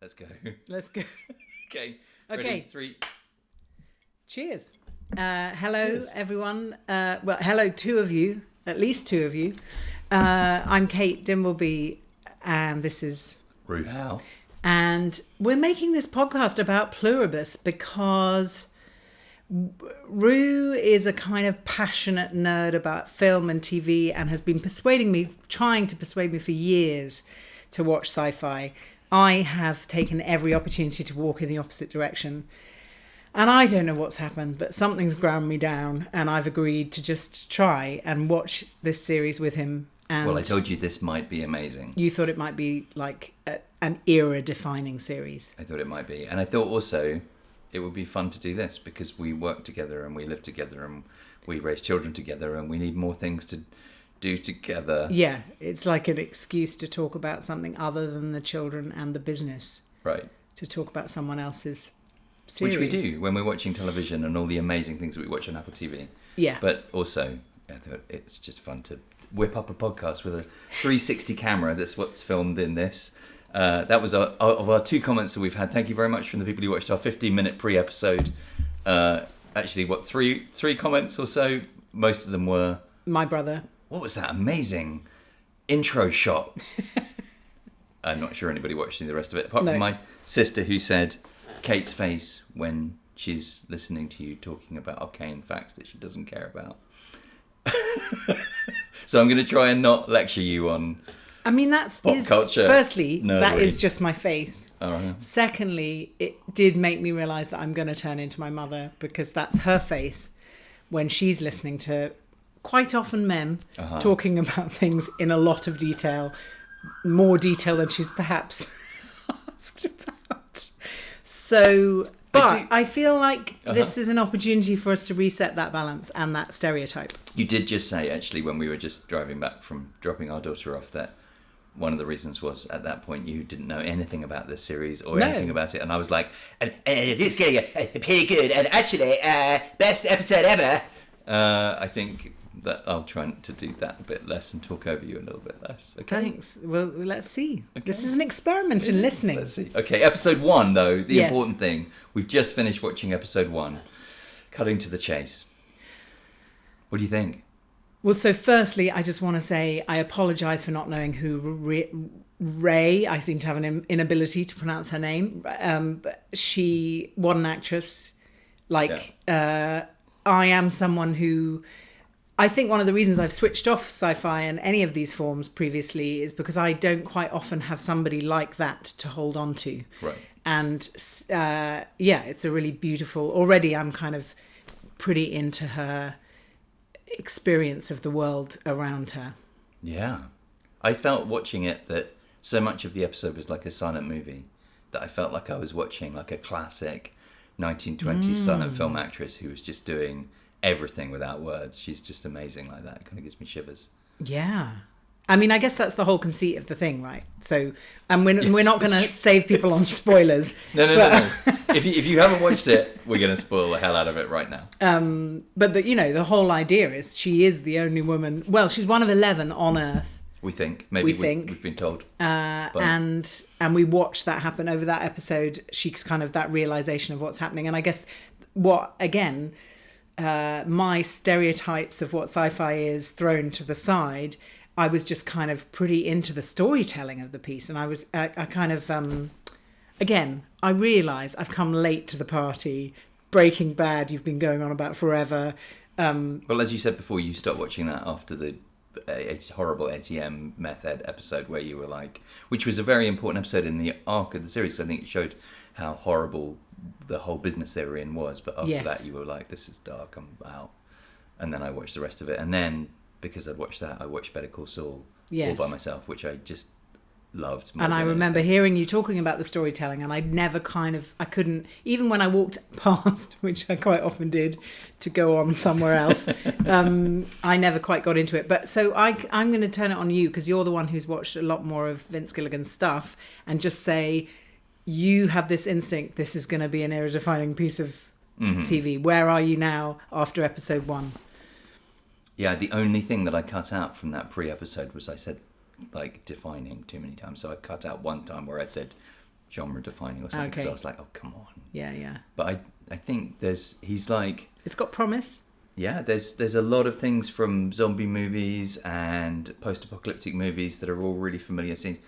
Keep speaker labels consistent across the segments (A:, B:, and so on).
A: Let's go.
B: Let's go.
A: Okay.
B: Okay.
A: Ready? 3.
B: Cheers. Hello,
A: Cheers.
B: everyone. Well, hello, two of you, at least two of you. I'm Kate Dimbleby, and this is
A: Rue Howe.
B: And we're making this podcast about Pluribus because Rue is a kind of passionate nerd about film and TV and has been trying to persuade me for years to watch sci-fi. I have taken every opportunity to walk in the opposite direction. And I don't know what's happened, but something's ground me down, and I've agreed to just try and watch this series with him. And
A: Well, I told you this might be amazing.
B: you thought it might be like an era-defining series.
A: I thought it might be. And I thought also it would be fun to do this because we work together and we live together and we raise children together and we need more things to do together.
B: Yeah, it's like an excuse to talk about something other than the children and the business.
A: Right.
B: To talk about someone else's series.
A: Which we do when we're watching television and all the amazing things that we watch on Apple TV.
B: Yeah.
A: But also, I thought it's just fun to whip up a podcast with a 360 camera. That's what's filmed in this. That was of our 2 comments that we've had. Thank you very much from the people who watched our 15-minute pre-episode. Actually, 3 comments or so? Most of them were...
B: My brother.
A: What was that amazing intro shot? I'm not sure anybody watched the rest of it, apart from my sister who said Kate's face when she's listening to you talking about arcane facts that she doesn't care about. So I'm going to try and not lecture you on
B: I mean, that's
A: pop culture.
B: Firstly,
A: nerdery.
B: that is just my face.
A: All right.
B: Secondly, it did make me realise that I'm going to turn into my mother because that's her face when she's listening to quite often men talking about things in a lot of detail, more detail than she's perhaps asked about. So, but I feel like this is an opportunity for us to reset that balance and that stereotype.
A: You did just say, actually, when we were just driving back from dropping our daughter off, that one of the reasons was at that point you didn't know anything about this series or anything about it. And I was like, and it's getting pretty good. And actually, best episode ever. I think that I'll try to do that a bit less and talk over you a little bit less. Okay.
B: Thanks. Well, let's see. Okay. This is an experiment in listening.
A: Let's see. Okay, episode 1, though, the important thing. We've just finished watching episode 1. Cutting to the chase. What do you think?
B: Well, so firstly, I just want to say I apologise for not knowing who Ray, I seem to have an inability to pronounce her name. What an actress. I am someone who... I think one of the reasons I've switched off sci-fi and any of these forms previously is because I don't quite often have somebody like that to hold on to.
A: Right.
B: And it's a really beautiful... Already I'm kind of pretty into her experience of the world around her.
A: Yeah. I felt watching it that so much of the episode was like a silent movie that I felt like I was watching like a classic 1920s silent film actress who was just doing everything without words. She's just amazing like that. It kind of gives me shivers.
B: Yeah. I mean, I guess that's the whole conceit of the thing, right? So, and we're not going to save people on spoilers.
A: No. If you haven't watched it, we're going to spoil the hell out of it right now.
B: But the whole idea is she is the only woman. Well, she's one of 11 on Earth.
A: We think. Maybe we've been told.
B: And we watch that happen over that episode. She's kind of that realization of what's happening. And I guess my stereotypes of what sci-fi is thrown to the side, I was just kind of pretty into the storytelling of the piece. And I realise I've come late to the party. Breaking Bad, you've been going on about forever.
A: Well, as you said before, you stopped watching that after the horrible ATM method episode where you were like, which was a very important episode in the arc of the series because I think it showed how horrible the whole business they were in was. But after that, you were like, this is dark, I'm out. And then I watched the rest of it. And then, because I'd watched that, I watched Better Call Saul all by myself, which I just loved more.
B: And I remember hearing you talking about the storytelling, and I couldn't, even when I walked past, which I quite often did, to go on somewhere else, I never quite got into it. But so I'm going to turn it on you, because you're the one who's watched a lot more of Vince Gilligan's stuff, and just say, you had this instinct, this is going to be an era-defining piece of TV. Where are you now after episode 1?
A: Yeah, the only thing that I cut out from that pre-episode was I said, like, defining too many times. So I cut out one time where I said genre defining or something. Because
B: Okay.
A: I was like, oh come on.
B: Yeah.
A: But I think he's like,
B: It's got promise.
A: yeah, there's a lot of things from zombie movies and post-apocalyptic movies that are all really familiar scenes.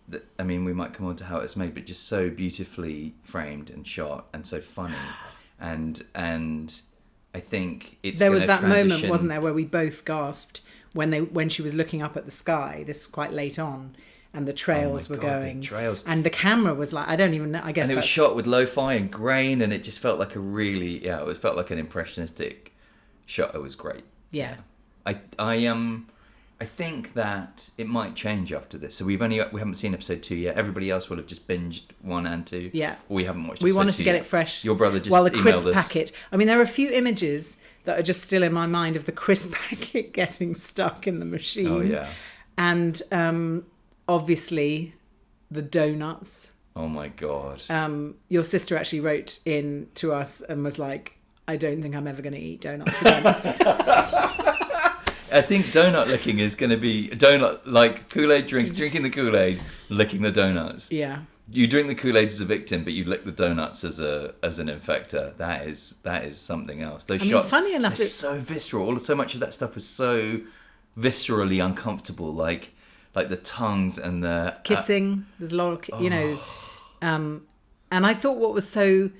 A: That, I mean, we might come on to how it's made, but just so beautifully framed and shot and so funny. And I think
B: There was that moment, wasn't there, where we both gasped when she was looking up at the sky. This was quite late on, and the trails were going.
A: The trails.
B: And the camera was like, I don't even know. I guess.
A: And it was shot with lo-fi and grain, and it just felt like it felt like an impressionistic shot. It was great.
B: Yeah.
A: I think that it might change after this. So we haven't seen episode 2 yet. Everybody else will have just binged 1 and 2.
B: Yeah.
A: We haven't watched.
B: We
A: episode
B: wanted
A: 2
B: to get
A: yet.
B: it fresh.
A: Your brother just
B: while the
A: emailed
B: crisp
A: us.
B: packet. I mean, there are a few images that are just still in my mind of the crisp packet getting stuck in the machine.
A: Oh yeah.
B: And obviously the donuts.
A: Oh my god.
B: Your sister actually wrote in to us and was like, I don't think I'm ever going to eat donuts again.
A: I think donut licking is going to be donut like Kool-Aid drinking the Kool-Aid, licking the donuts.
B: Yeah.
A: You drink the Kool-Aid as a victim, but you lick the donuts as an infector. That is something else. Those shots,
B: funny enough,
A: it's so visceral. So much of that stuff was so viscerally uncomfortable, like the tongues and the
B: kissing. There's a lot of, and I thought what was so,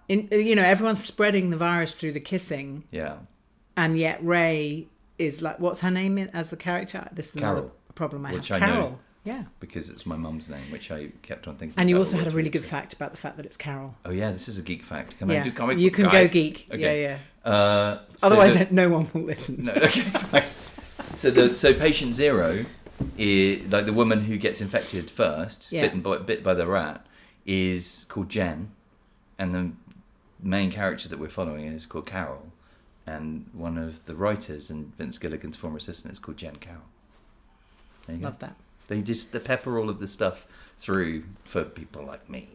B: everyone's spreading the virus through the kissing.
A: Yeah.
B: And yet Ray is like, what's her name as the character? This is another problem I have.
A: Which I
B: Carol.
A: know.
B: Yeah.
A: Because it's my mum's name, which I kept on thinking.
B: And you
A: about
B: also
A: all the
B: had a
A: way
B: really
A: through,
B: good fact about the fact that it's Carol.
A: Oh yeah, this is a geek fact. Can
B: Yeah.
A: I do comic
B: You
A: book
B: can
A: guy?
B: go geek.
A: Okay.
B: Yeah.
A: So
B: Otherwise, no one will listen.
A: No. Okay. Fine. So patient 0 is like the woman who gets infected first, bit by the rat, is called Jen, and the main character that we're following is called Carol, and one of the writers and Vince Gilligan's former assistant is called Jen Carroll. There you
B: Love
A: go.
B: that.
A: They pepper all of this stuff through for people like me.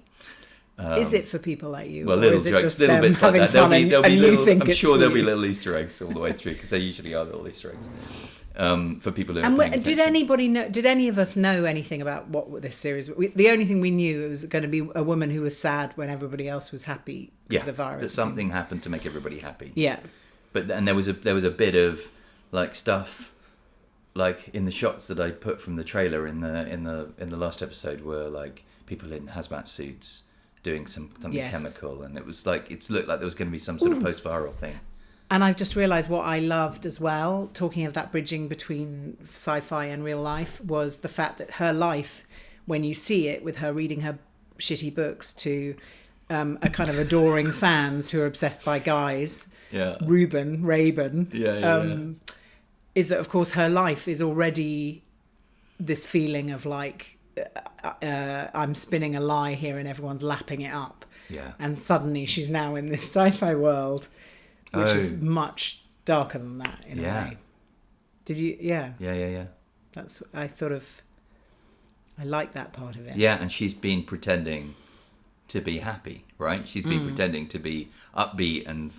B: Is it for people like you?
A: Well,
B: or
A: little
B: is it
A: jokes,
B: just
A: little
B: them
A: bits like
B: having
A: that.
B: fun and you
A: little,
B: think
A: I'm
B: it's
A: sure
B: for
A: there'll be
B: you?
A: little Easter eggs all the way through because they usually are little Easter eggs for people who are
B: And
A: paying
B: did
A: attention.
B: anybody know? Did any of us know anything about what this series? The only thing we knew it was going to be a woman who was sad when everybody else was happy because of virus.
A: That something happened to make everybody happy.
B: Yeah,
A: but and there was a bit of like stuff like in the shots that I put from the trailer in the last episode were like people in hazmat suits doing something chemical, and it was like it looked like there was going to be some sort of post-viral thing.
B: and I've just realised what I loved as well. Talking of that bridging between sci-fi and real life was the fact that her life, when you see it with her reading her shitty books to a kind of adoring fans who are obsessed by guys.
A: Yeah.
B: Raven. Is that, of course, her life is already this feeling of like, I'm spinning a lie here and everyone's lapping it up.
A: Yeah.
B: And suddenly she's now in this sci-fi world, which is much darker than that in a way. Did you? Yeah.
A: Yeah.
B: That's, I like that part of it.
A: Yeah, and she's been pretending to be happy, right? She's been pretending to be upbeat and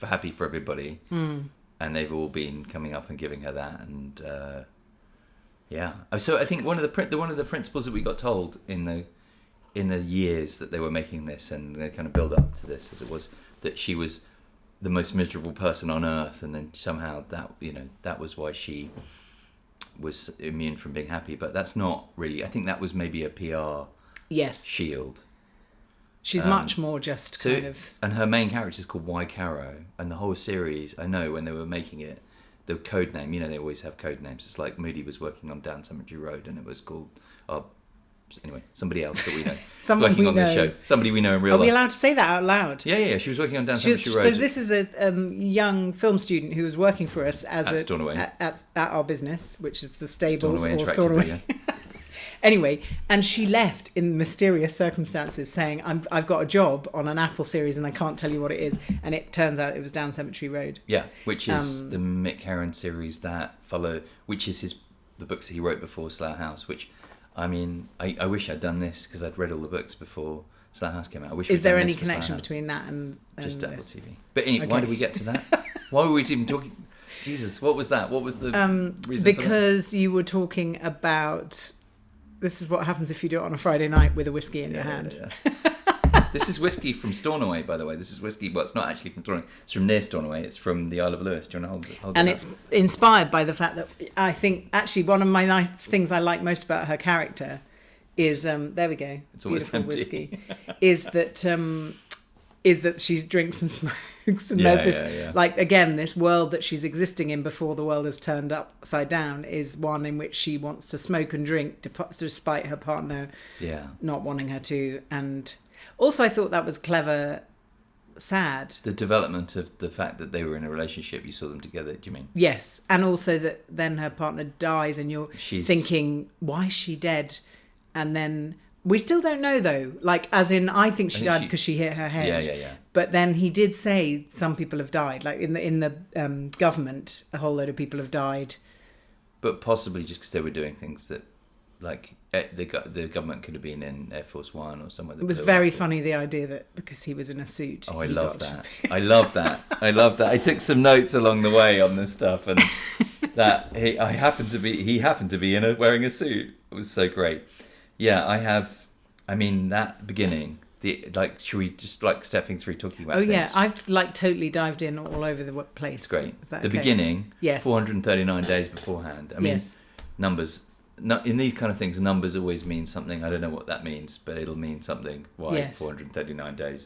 A: happy for everybody. And they've all been coming up and giving her that, and So I think one of the principles that we got told in the years that they were making this, and they kind of build up to this, as it was that she was the most miserable person on earth, and then somehow that was why she was immune from being happy. But that's not really. I think that was maybe a PR shield.
B: She's much more just kind of...
A: And her main character is called Y Caro, and the whole series, I know when they were making it, the code name, they always have code names. It's like Moody was working on Down Cemetery Road, and it was called... anyway, somebody else that we know.
B: Someone
A: working
B: we
A: on
B: know.
A: this show. Somebody we know in real
B: Are
A: life.
B: we allowed to say that out loud?
A: Yeah. She was working on Down Cemetery Road.
B: So this is a young film student who was working for us as at our business, which is the Stables
A: Stornoway
B: or
A: Interactive
B: Stornoway.
A: Video.
B: Anyway, and she left in mysterious circumstances saying, I've got a job on an Apple series and I can't tell you what it is. And it turns out it was Down Cemetery Road.
A: Yeah, which is the Mick Herron series which is the books that he wrote before Slough House, which, I mean, I wish I'd done this because I'd read all the books before Slough House came out.
B: Is there any connection between that and
A: just Apple
B: this?
A: TV? But anyway, why did we get to that? Why were we even talking? Jesus, what was that? What was the reason
B: because
A: for that?
B: you were talking about this is what happens if you do it on a Friday night with a whiskey in your hand.
A: This is whiskey from Stornoway, by the way. This is whiskey, but it's not actually from Stornoway. It's from near Stornoway. It's from the Isle of Lewis. Do you want to hold
B: And
A: it
B: it's
A: up?
B: inspired by the fact that I think actually one of my nice things I like most about her character is there we go.
A: It's almost empty.
B: Whiskey. is that she drinks and smokes, and there's this like again this world that she's existing in before the world is turned upside down is one in which she wants to smoke and drink despite her partner not wanting her to. And also I thought that was clever, sad.
A: The development of the fact that they were in a relationship, you saw them together, do you mean?
B: Yes, and also that then her partner dies and she's thinking, why is she dead? And then we still don't know though. Like, as in, I think she died because she hit her head.
A: Yeah.
B: But then he did say some people have died. Like in the government, a whole load of people have died.
A: But possibly just because they were doing things that, like, the government could have been in Air Force One or somewhere. That
B: it was very funny, the idea that because he was in a suit.
A: Oh, I love that. I love that. I took some notes along the way on this stuff, and that he happened to be wearing a suit. It was so great. Yeah, that beginning, should we just stepping through talking about things?
B: Yeah, I've totally dived in all over the place.
A: It's great.
B: Is
A: the beginning,
B: yes.
A: 439 days beforehand.
B: Yes.
A: Numbers, in these kind of things, numbers always mean something. I don't know what that means, but it'll mean something. Why 439 days?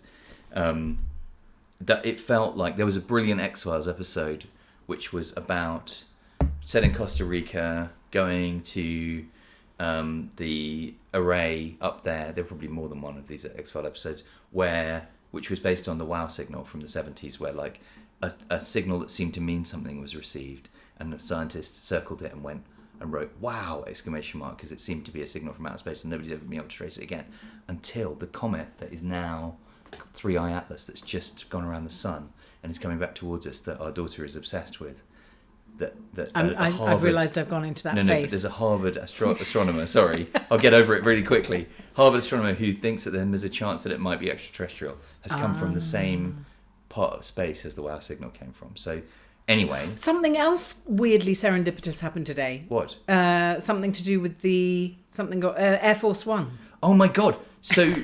A: That it felt like there was a brilliant X-Files episode, which was about set in Costa Rica, going to the array up there. There were probably more than one of these X-Files episodes which was based on the WOW signal from the 70s, where like a signal that seemed to mean something was received, and a scientist circled it and went and wrote "Wow!" because it seemed to be a signal from outer space, and nobody's ever been able to trace it again until the comet that is now 3I Atlas, that's just gone around the sun and is coming back towards us, that our daughter is obsessed with.
B: I've realised I've gone into that phase.
A: No, but there's a Harvard astronomer, sorry, I'll get over it really quickly. Harvard astronomer who thinks that there's a chance that it might be extraterrestrial, has come from the same part of space as the WOW signal came from. So anyway.
B: Something else weirdly serendipitous happened today.
A: What?
B: Something to do with Air Force One.
A: Oh my God. So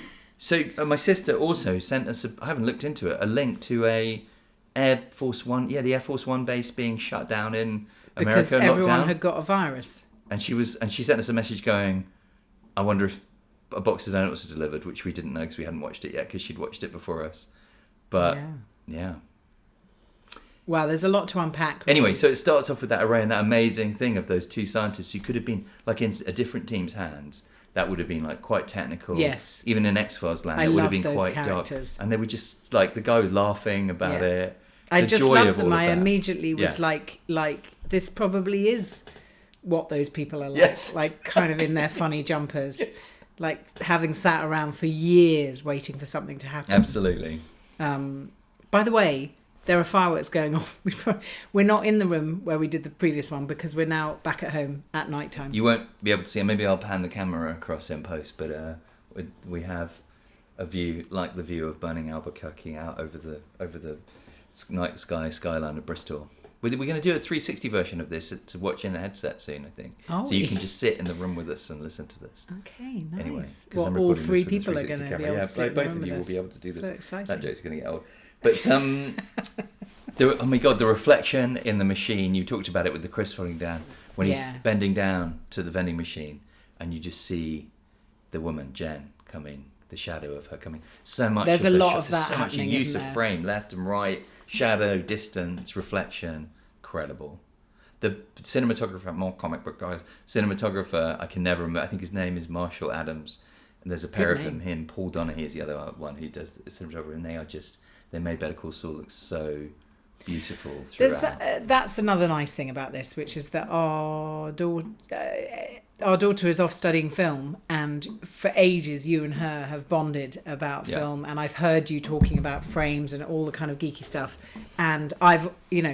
A: my sister also sent us, I haven't looked into it, a link to a Air Force One, the Air Force One base being shut down in America,
B: because everyone had got a virus.
A: And she sent us a message going, I wonder if a box of donuts was delivered, which we didn't know because we hadn't watched it yet, because she'd watched it before us. But yeah.
B: Wow, there's a lot to unpack.
A: Really. Anyway, so it starts off with that array and that amazing thing of those two scientists who could have been like in a different team's hands. That would have been like quite technical.
B: Yes.
A: Even in X-Files land, it would have been quite
B: characters.
A: Dark. And they were just like, the guy was laughing about it.
B: I just loved them. I immediately was like, this probably is what those people are like.
A: Yes.
B: Like kind of in their funny jumpers.
A: Yes.
B: Like having sat around for years waiting for something to happen.
A: Absolutely.
B: By the way, there are fireworks going off. We're not in the room where we did the previous one because we're now back at home at night time.
A: You won't be able to see it. Maybe I'll pan the camera across in post, but we have a view like the view of burning Albuquerque out over the night skyline of Bristol. We're going to do a 360 version of this to watch in a headset soon, I think.
B: Oh,
A: so you can just sit in the room with us and listen to this.
B: Okay, nice.
A: Anyway,
B: all three people are going to be able to sit in the room
A: both of you
B: with
A: will
B: us.
A: be able to do this.
B: So exciting.
A: That joke's going to get old. But oh my God, the reflection in the machine. You talked about it with the Chris falling down when he's bending down to the vending machine, and you just see the woman Jen coming, the shadow of her coming. So much.
B: There's
A: of
B: a
A: the
B: lot of that
A: so much
B: happening,
A: use
B: isn't
A: of
B: there?
A: frame, left and right, shadow, distance, reflection. Incredible. The cinematographer, more comic book guy, cinematographer, I can never remember. I think his name is Marshall Adams. And there's a pair of them. Him, Paul Donahue is the other one who does the cinematography, and they made Better Call Saul look so beautiful throughout.
B: That's another nice thing about this, which is that our daughter is off studying film, and for ages you and her have bonded about film, and I've heard you talking about frames and all the kind of geeky stuff, and I've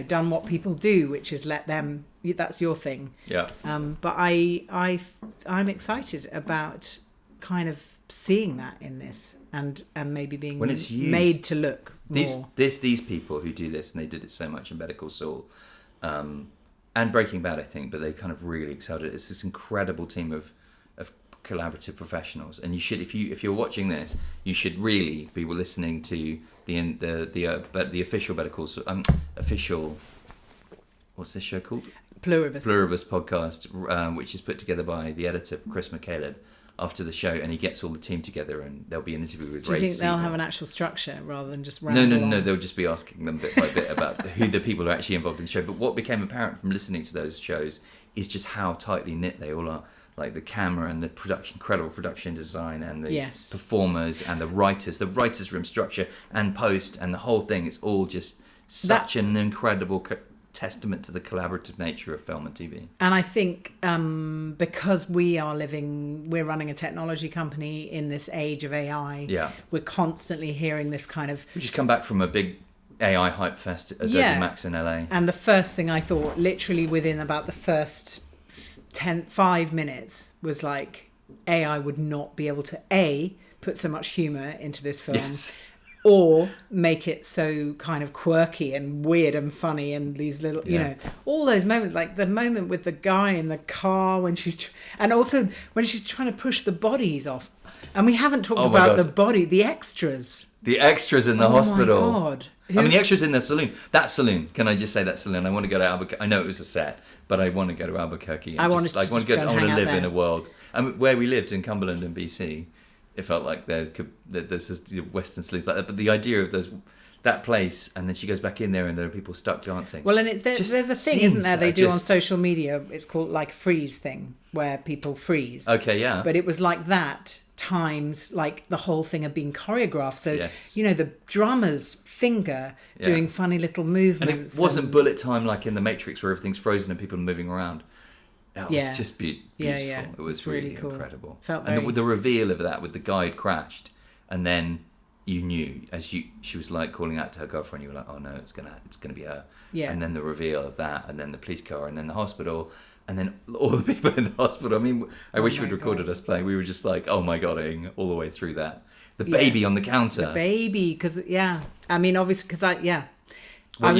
B: done what people do, which is let them. That's your thing.
A: Yeah.
B: But I'm excited about kind of seeing that in this, and maybe being
A: when it's used,
B: made to look more.
A: These people who do this, and they did it so much in Better Call Saul, and Breaking Bad, I think, but they kind of really excelled at it. It's this incredible team of collaborative professionals, and you should, if you're watching this, you should really be listening to the official Better Call official. What's this show called?
B: Pluribus
A: podcast, which is put together by the editor Chris McCaleb after the show, and he gets all the team together, and there'll be an interview with Ray.
B: Do you think they'll
A: Siegel.
B: have an actual structure rather than just ramble
A: No.
B: on?
A: They'll just be asking them bit by bit about who the people are actually involved in the show. But what became apparent from listening to those shows is just how tightly knit they all are. Like the camera and the production, incredible production design, and the performers and the writers' room structure and post and the whole thing. It's all just such an incredible testament to the collaborative nature of film and TV.
B: And I think because we're running a technology company in this age of AI, we're constantly hearing this kind of...
A: We just come back from a big AI hype fest at Adobe Max in LA.
B: And the first thing I thought, literally within about the first 5 minutes, was like, AI would not be able to, put so much humour into this film, or make it so kind of quirky and weird and funny, and these little, you know, all those moments, like the moment with the guy in the car when and also when she's trying to push the bodies off. And we haven't talked about the extras.
A: The extras in the hospital.
B: My God.
A: I mean, the extras in the saloon. That saloon. Can I just say that saloon? I want to go to Albuquerque. I know it was a set, but I want to go to Albuquerque.
B: I want to
A: live in a world. And where we lived in Cumberland and BC, it felt like there's this Western saloons like that. But the idea of that place, and then she goes back in there, and there are people stuck dancing.
B: Well, and there's a thing, isn't there? They do on social media. It's called like freeze thing, where people freeze.
A: Okay, yeah.
B: But it was like that times, like the whole thing of being choreographed. So you know, the drummer's finger doing funny little movements.
A: And it wasn't bullet time like in The Matrix, where everything's frozen and people are moving around. That was just beautiful.
B: Yeah.
A: It was really cool. Incredible.
B: And
A: the reveal of that with the guide crashed, and then you knew she was like calling out to her girlfriend. You were like, oh no, it's gonna be her. Yeah. And then the reveal of that, and then the police car, and then the hospital, and then all the people in the hospital. I mean, I wish we'd recorded us playing. We were just like, oh my god, all the way through that. The baby on the counter.
B: The baby, because I mean, obviously, because
A: you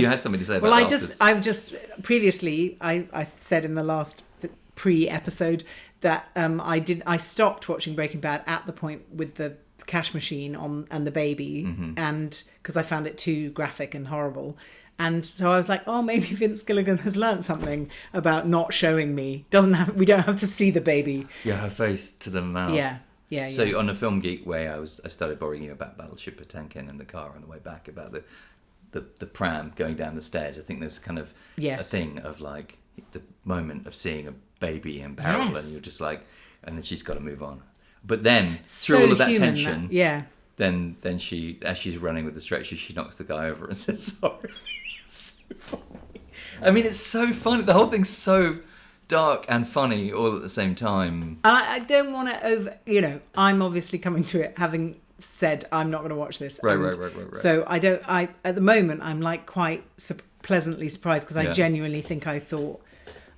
A: had something to say about that.
B: Well, previously, I said in the last pre-episode that I stopped watching Breaking Bad at the point with the cash machine and the baby, and because I found it too graphic and horrible. And so I was like, oh, maybe Vince Gilligan has learned something about not showing me. We don't have to see the baby.
A: Yeah, her face to the mouth.
B: Yeah.
A: So on a Film Geek way, I started borrowing you about Battleship Potemkin in the car on the way back, about the pram going down the stairs. I think there's kind of a thing of like the moment of seeing a baby in peril, and you're just like, and then she's got to move on. But then through all of that tension, then she, as she's running with the stretcher, she knocks the guy over and says sorry. It's so funny. I mean, it's so funny. The whole thing's so dark and funny all at the same time.
B: And I don't want to I'm obviously coming to it having said I'm not going to watch this.
A: Right.
B: So at the moment I'm like quite pleasantly surprised, because I genuinely think I thought,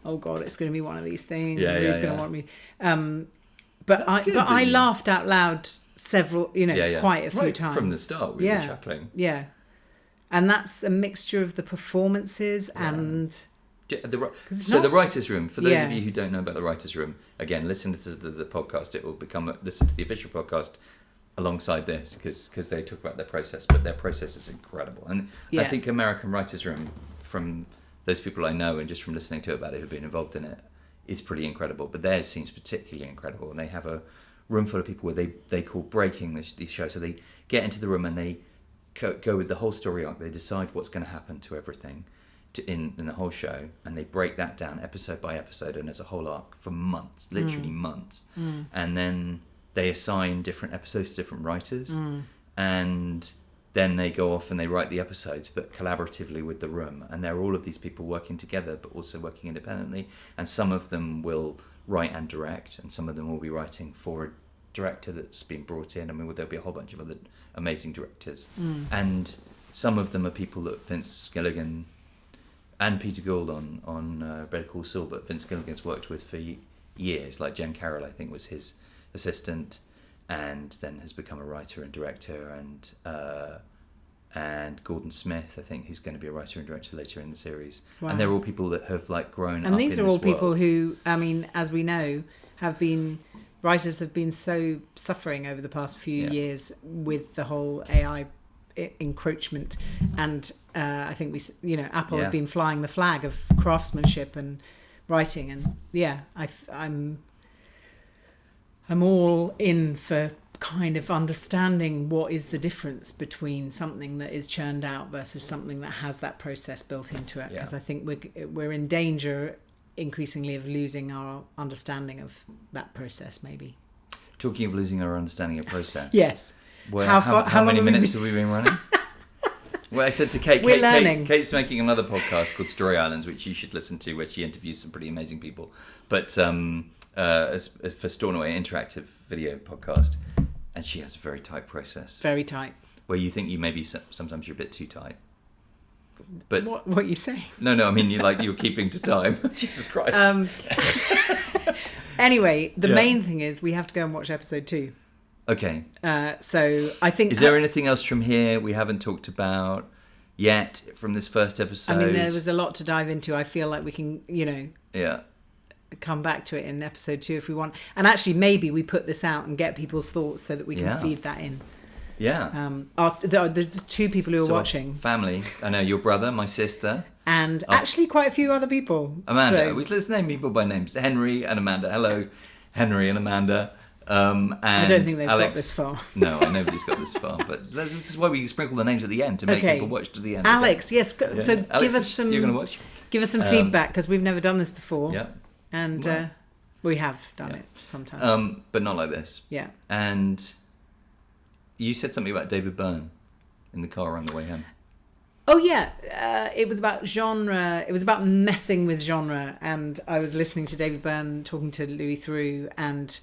B: oh god, it's going to be one of these things. Who's going to want me? But I laughed out loud quite a few times
A: from the start. We were chuckling.
B: Yeah, and that's a mixture of the performances and.
A: The writers' room. For those of you who don't know about the writers' room, again, listen to the podcast. It will listen to the official podcast alongside this, because they talk about their process, but their process is incredible. And I think American writers' room, from those people I know and just from listening to about it who've been involved in it, is pretty incredible. But theirs seems particularly incredible, and they have a room full of people where they call breaking these shows. So they get into the room and they go with the whole story arc. They decide what's going to happen to everything in the whole show, and they break that down episode by episode and as a whole arc for months, literally months. And then they assign different episodes to different writers, and then they go off and they write the episodes, but collaboratively with the room. And there are all of these people working together, but also working independently. And some of them will write and direct, and some of them will be writing for a director that's been brought in. I mean, there'll be a whole bunch of other amazing directors. And some of them are people that Vince Gilligan and Peter Gould on Better Call Saul, but Vince Gilligan's worked with for years. Like Jen Carroll, I think, was his assistant, and then has become a writer and director, and Gordon Smith, I think, who's going to be a writer and director later in the series. Wow. And they're all people that have like grown up in this world.
B: And these are all people who, I mean, as we know, have been writers have been so suffering over the past few
A: Yeah.
B: years with the whole AI encroachment, and I think Apple have been flying the flag of craftsmanship and writing, and I'm all in for kind of understanding what is the difference between something that is churned out versus something that has that process built into it, because I think we're in danger increasingly of losing our understanding of that process, maybe.
A: Talking of losing our understanding of process.
B: Yes.
A: How many minutes have we been running? Well, I said to Kate,
B: We're learning.
A: Kate's making another podcast called Story Islands, which you should listen to, where she interviews some pretty amazing people. But as for Stornoway, interactive video podcast, and she has a very tight process.
B: Very tight.
A: Where you think you maybe sometimes you're a bit too tight. But
B: what are you saying?
A: No, I mean you're keeping to time. Jesus Christ.
B: Anyway, the main thing is we have to go and watch episode 2.
A: Okay.
B: So I think...
A: Is there anything else from here we haven't talked about yet from this first episode?
B: I mean, there was a lot to dive into. I feel like we can,
A: Yeah.
B: come back to it in episode 2 if we want. And actually, maybe we put this out and get people's thoughts so that we can feed that in.
A: Yeah.
B: The two people who are watching.
A: Family. I know your brother, my sister.
B: And actually quite a few other people.
A: Amanda. Let's name people by names. Henry and Amanda. Hello, Henry and Amanda. And
B: I don't think they've
A: Alex.
B: got this far.
A: No, nobody's got this far. But this is why we sprinkle the names at the end to make people watch to the end.
B: Alex, yes.
A: Yeah.
B: So
A: Alex,
B: give us some...
A: You're going to watch?
B: Give us some feedback, because we've never done this before.
A: Yeah.
B: And we have done it sometimes.
A: But not like this.
B: Yeah.
A: And you said something about David Byrne in the car on the way home.
B: Oh, yeah. It was about genre. It was about messing with genre. And I was listening to David Byrne talking to Louis Theroux, and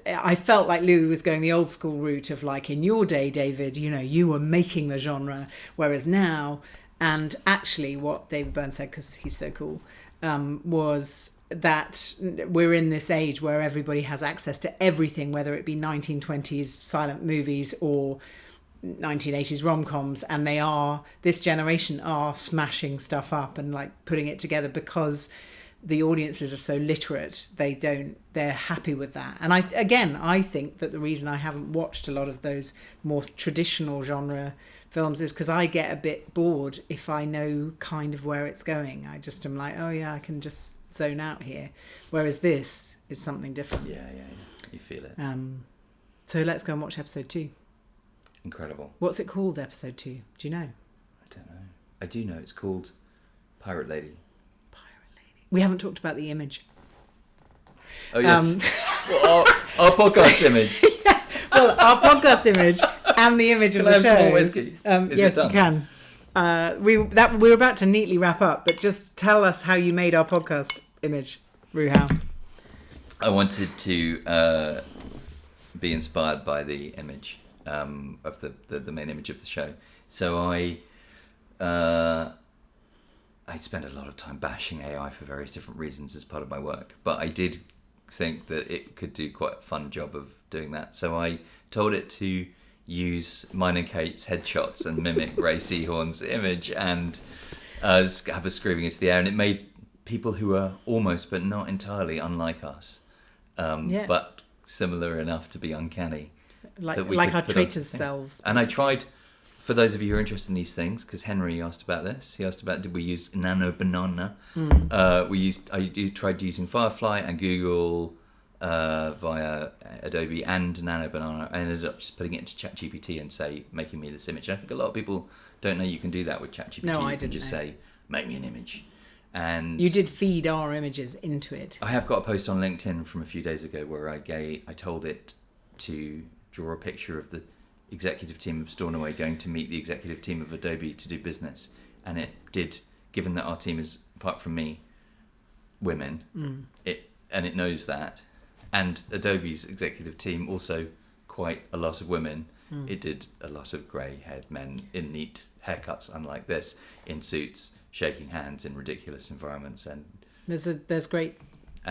B: I felt like Louis was going the old school route of like, in your day, David, you were making the genre, whereas now... And actually what David Byrne said, because he's so cool, was that we're in this age where everybody has access to everything, whether it be 1920s silent movies or 1980s rom-coms, and this generation are smashing stuff up and like putting it together because the audiences are so literate. They're happy with that. And I think that the reason I haven't watched a lot of those more traditional genre films is because I get a bit bored if I know kind of where it's going. I just am like, oh yeah, I can just zone out here. Whereas this is something different.
A: Yeah. You feel it.
B: So let's go and watch episode 2.
A: Incredible.
B: What's it called, episode 2? Do you know?
A: I don't know. I do know it's called Pirate Lady.
B: We haven't talked about the image.
A: Oh yes. Well, our podcast image.
B: Yeah. Well, our podcast image and the image of the
A: Can I have
B: show.
A: some more whiskey?
B: Yes, you can. We're about to neatly wrap up, but just tell us how you made our podcast image, Ruhao. I
A: wanted to be inspired by the image of the main image of the show. So I spend a lot of time bashing AI for various different reasons as part of my work, but I did think that it could do quite a fun job of doing that. So I told it to use mine and Kate's headshots and mimic Ray Seahorn's image and have us screaming into the air, and it made people who are almost but not entirely unlike us, but similar enough to be uncanny.
B: Like our traitors selves.
A: And I tried, for those of you who are interested in these things, because Henry asked about this, he asked about did we use Nano Banana. I tried using Firefly and Google via Adobe and Nano Banana. I ended up just putting it into ChatGPT and making me this image. And I think a lot of people don't know you can do that with ChatGPT.
B: No, I
A: you can
B: didn't
A: just
B: know.
A: say, make me an image. And
B: you did feed our images into it.
A: I have got a post on LinkedIn from a few days ago where I told it to draw a picture of the executive team of Stornoway going to meet the executive team of Adobe to do business, and it did, given that our team is, apart from me, women, it knows that, and Adobe's executive team also quite a lot of women. It did a lot of grey-haired men in neat haircuts, unlike this, in suits, shaking hands in ridiculous environments, and
B: there's great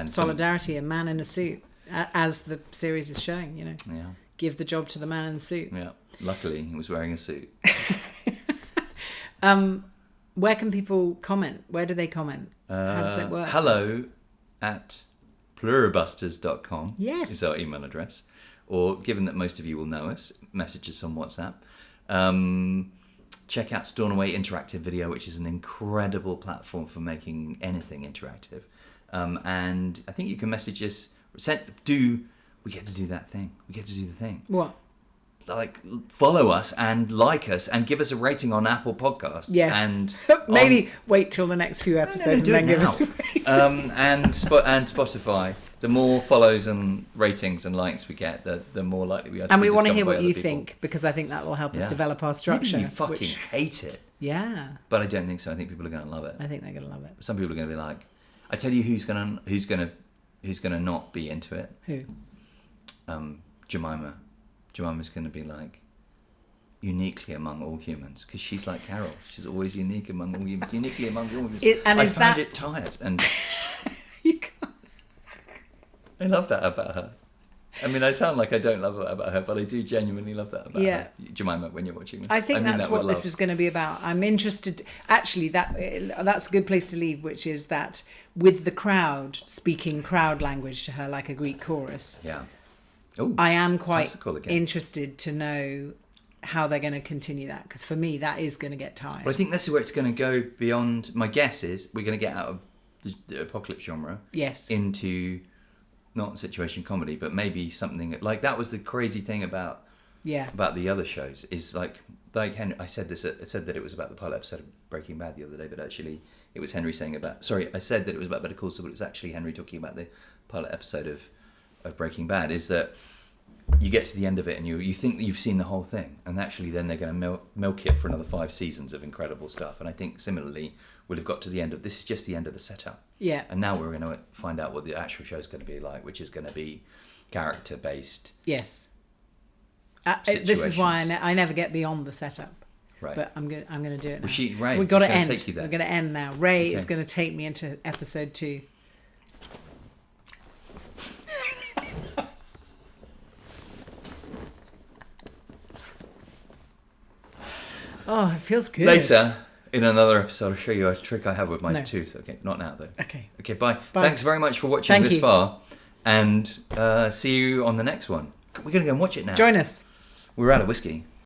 B: solidarity. A man in a suit, as the series is showing.
A: Yeah.
B: Give the job to the man in the suit.
A: Yeah. Luckily, he was wearing a suit.
B: Where can people comment? Where do they comment? How does that work?
A: Hello at Pluribusters.com
B: Yes.
A: is our email address. Or, given that most of you will know us, message us on WhatsApp. Check out Stornoway Interactive Video, which is an incredible platform for making anything interactive. And I think you can message us. We get to do that thing. We get to do the thing.
B: What?
A: Like, follow us and like us and give us a rating on Apple Podcasts.
B: Yes.
A: And
B: maybe wait till the next few episodes and then give us a rating.
A: and Spotify. The more follows and ratings and likes we get, the more likely we are to
B: And
A: be
B: we want to
A: discovered
B: hear
A: by
B: what
A: other
B: you
A: people.
B: think, because I think that will help us
A: Yeah.
B: develop our structure.
A: Maybe you fucking hate it,
B: Yeah,
A: but I don't think so. I think people are going to love it.
B: I think they're going to love it.
A: Some people are going to be like, I tell you who's going to not be into it.
B: Who?
A: Jemima. Jemima's going to be like, uniquely among all humans, because she's like Carol. She's always unique among all humans. Uniquely among all humans. I find it tired, and
B: You can't.
A: I love that about her. I mean, I sound like I don't love that about her, but I do genuinely love that about her. Jemima, when you're watching this.
B: I think that's
A: that
B: what
A: with
B: this
A: love.
B: is going to be about. I'm interested. Actually, that's a good place to leave, which is that with the crowd speaking crowd language to her like a Greek chorus.
A: Yeah. Oh,
B: I am quite
A: classical again.
B: interested to know how they're going to continue that, because for me that is going to get tired.
A: But I think this is where it's going to go beyond. My guess is we're going to get out of the apocalypse genre.
B: Yes.
A: Into not situation comedy, but maybe something like that was the crazy thing about the other shows is like Henry. I said that it was about the pilot episode of Breaking Bad the other day, but actually it was Henry saying about. Sorry, I said that it was about Better Call Saul, but it was actually Henry talking about the pilot episode of Breaking Bad. Is that you get to the end of it and you think that you've seen the whole thing, and actually then they're going to milk it for another 5 seasons of incredible stuff. And I think similarly we'll have got to the end of this is just the end of the setup.
B: Yeah.
A: And now we're going to find out what the actual show is going to be like, which is going to be character based.
B: Yes. This is why I never get beyond the setup.
A: Right.
B: But I'm going to do it now.
A: Ray,
B: We've got to
A: it's gonna
B: end.
A: take you there.
B: We're going to end now. Ray
A: Okay.
B: is going to take me into episode 2. Oh, it feels good.
A: Later, in another episode, I'll show you a trick I have with my
B: No.
A: tooth. Okay, not now though.
B: Okay.
A: Okay, bye.
B: Bye.
A: Thanks very much for watching
B: Thank
A: this
B: you.
A: far, and see you on the next one. We're going to go and watch it now.
B: Join us.
A: We're out of whiskey.